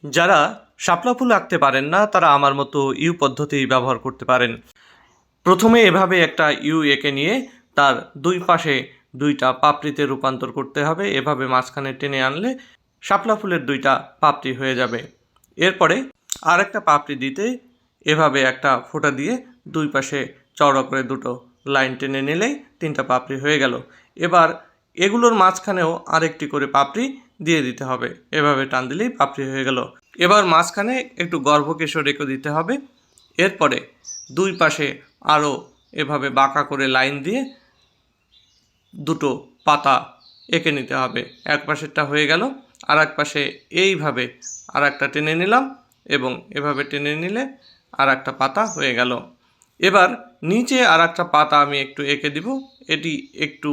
যারা শাপলা ফুল আঁকতে পারেন না তারা আমার মতো ইউ পদ্ধতি ব্যবহার করতে পারেন। প্রথমে এভাবে একটা ইউ এঁকে নিয়ে তার দুই পাশে দুইটা পাপড়িতে রূপান্তর করতে হবে। এভাবে মাঝখানে টেনে আনলে শাপলা ফুলের দুইটা পাপড়ি হয়ে যাবে। এরপরে আর একটা পাপড়ি দিতে এভাবে একটা ফোঁটা দিয়ে দুই পাশে চওড়া করে দুটো লাইন টেনে নিলেই তিনটা পাপড়ি হয়ে গেল। এবার এগুলোর মাঝখানেও আরেকটি করে পাপড়ি দিয়ে দিতে হবে। এভাবে টান দিলেই পাপড়ি হয়ে গেল। এবার মাঝখানে একটু গর্ভকেশর রেখে দিতে হবে। এরপরে দুই পাশে আরও এভাবে বাঁকা করে লাইন দিয়ে দুটো পাতা এঁকে নিতে হবে। এক পাশেরটা হয়ে গেল, আর এক পাশে এইভাবে আর একটা টেনে নিলাম এবং এভাবে টেনে নিলে আর একটা পাতা হয়ে গেল। এবার নিচে আর একটা পাতা আমি একটু এঁকে দিব। এটি একটু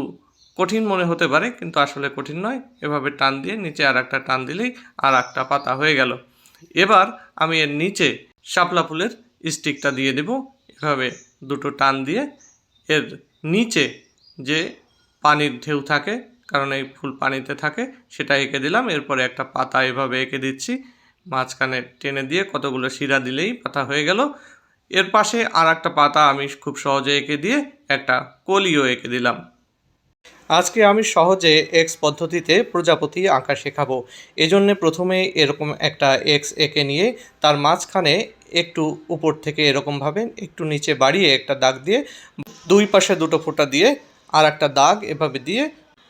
কঠিন মনে হতে পারে, কিন্তু আসলে কঠিন নয়। এভাবে টান দিয়ে নিচে আর একটা টান দিলেই আর একটা পাতা হয়ে গেল। এবার আমি এর নিচে শাপলা ফুলের স্টিকটা দিয়ে দেব। এভাবে দুটো টান দিয়ে এর নিচে যে পানির ঢেউ থাকে, কারণ এই ফুল পানিতে থাকে, সেটা এঁকে দিলাম। এরপরে একটা পাতা এভাবে এঁকে দিচ্ছি, মাঝখানে টেনে দিয়ে কতগুলো শিরা দিলেই পাতা হয়ে গেল। এর পাশে আর একটা পাতা আমি খুব সহজে এঁকে দিয়ে একটা কলিও এঁকে দিলাম। আজকে আমি সহজে এক্স পদ্ধতিতে প্রজাপতি আঁকা শেখাবো। এজন্যে প্রথমে এরকম একটা এক্স এঁকে নিয়ে তার মাঝখানে একটু উপর থেকে এরকমভাবে একটু নিচে বাড়িয়ে একটা দাগ দিয়ে দুই পাশে দুটো ফোঁটা দিয়ে আর একটা দাগ এভাবে দিয়ে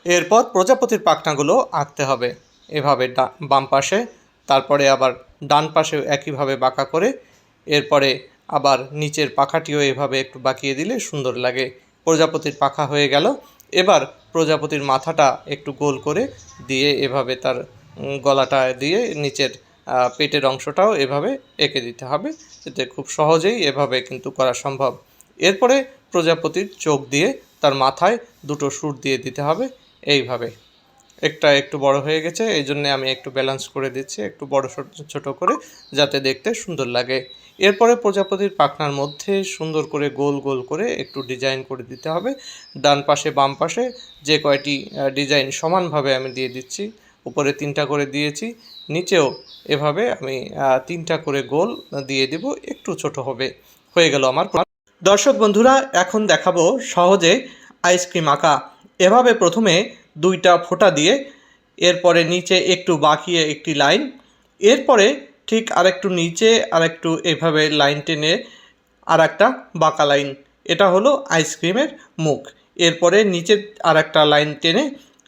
এরপর প্রজাপতির পাখনাগুলো আঁকতে হবে। এভাবে বাম পাশে, তারপরে আবার ডান পাশেও একইভাবে বাঁকা করে, এরপরে আবার নিচের পাখাটিও এভাবে একটু বাঁকিয়ে দিলে সুন্দর লাগে। প্রজাপতির পাখা হয়ে গেল। এবার প্রজাপতির মাথাটা একটু গোল করে দিয়ে এভাবে তার গলাটা দিয়ে নিচের পেটের অংশটাও এভাবে এঁকে দিতে হবে। এতে খুব সহজেই এভাবে কিন্তু করা সম্ভব। এরপরে প্রজাপতির চোখ দিয়ে তার মাথায় দুটো সুর দিয়ে দিতে হবে এইভাবে। একটা একটু বড় হয়ে গেছে, এই জন্যে আমি একটু ব্যালেন্স করে দিচ্ছি, একটু বড় ছোট করে, যাতে দেখতে সুন্দর লাগে। এরপরে প্রজাপতির পাখনার মধ্যে সুন্দর করে গোল গোল করে একটু ডিজাইন করে দিতে হবে। ডান পাশে বাম পাশে যে কয়টি ডিজাইন সমানভাবে আমি দিয়ে দিচ্ছি। উপরে 3টা করে দিয়েছি, নিচেও এভাবে আমি 3টা করে গোল দিয়ে দিব, একটু ছোট হবে। হয়ে গেল আমার। দর্শক বন্ধুরা, এখন দেখাবো সহজে আইসক্রিম আঁকা। এভাবে প্রথমে দুইটা ফোঁটা দিয়ে এরপরে নিচে একটু বাঁকিয়ে একটি লাইন, এরপরে ঠিক আরেকটু নিচে আরেকটু এভাবে লাইন টেনে আর একটা বাঁকা লাইন। এটা হলো আইসক্রিমের মুখ। এরপরে নিচে আর একটা লাইন টেনে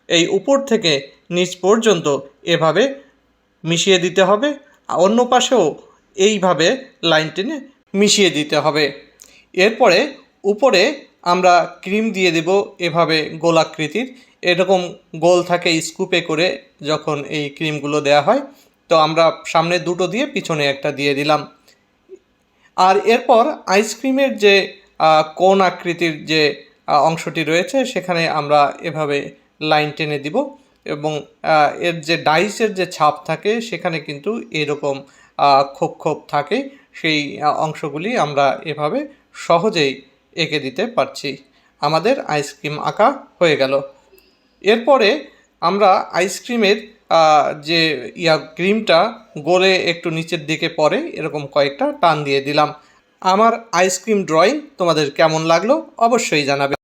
এই উপর থেকে নিচ পর্যন্ত এভাবে মিশিয়ে দিতে হবে। অন্য পাশেও এইভাবে লাইন টেনে মিশিয়ে দিতে হবে। এরপরে উপরে আমরা ক্রিম দিয়ে দেব এভাবে গোলাকৃতির। এরকম গোল থাকে স্কুপে করে যখন এই ক্রিমগুলো দেওয়া হয়। তো আমরা সামনে দুটো দিয়ে পিছনে একটা দিয়ে দিলাম। আর এরপর আইসক্রিমের যে কোন আকৃতির যে অংশটি রয়েছে সেখানে আমরা এভাবে লাইন টেনে দিব এবং এর যে ডাইসের যে ছাপ থাকে সেখানে কিন্তু এরকম খোপ খোপ থাকে। সেই অংশগুলি আমরা এভাবে সহজেই এঁকে দিতে পারছি। আমাদের আইসক্রিম আঁকা হয়ে গেল। এরপরে আমরা আইসক্রিমের যে ক্রিমটা গলে একটু নিচের দিকে পড়ে এরকম কয়েকটা টান দিয়ে দিলাম। আমার আইসক্রিম ড্রয়িং তোমাদের কেমন লাগলো অবশ্যই জানাবে।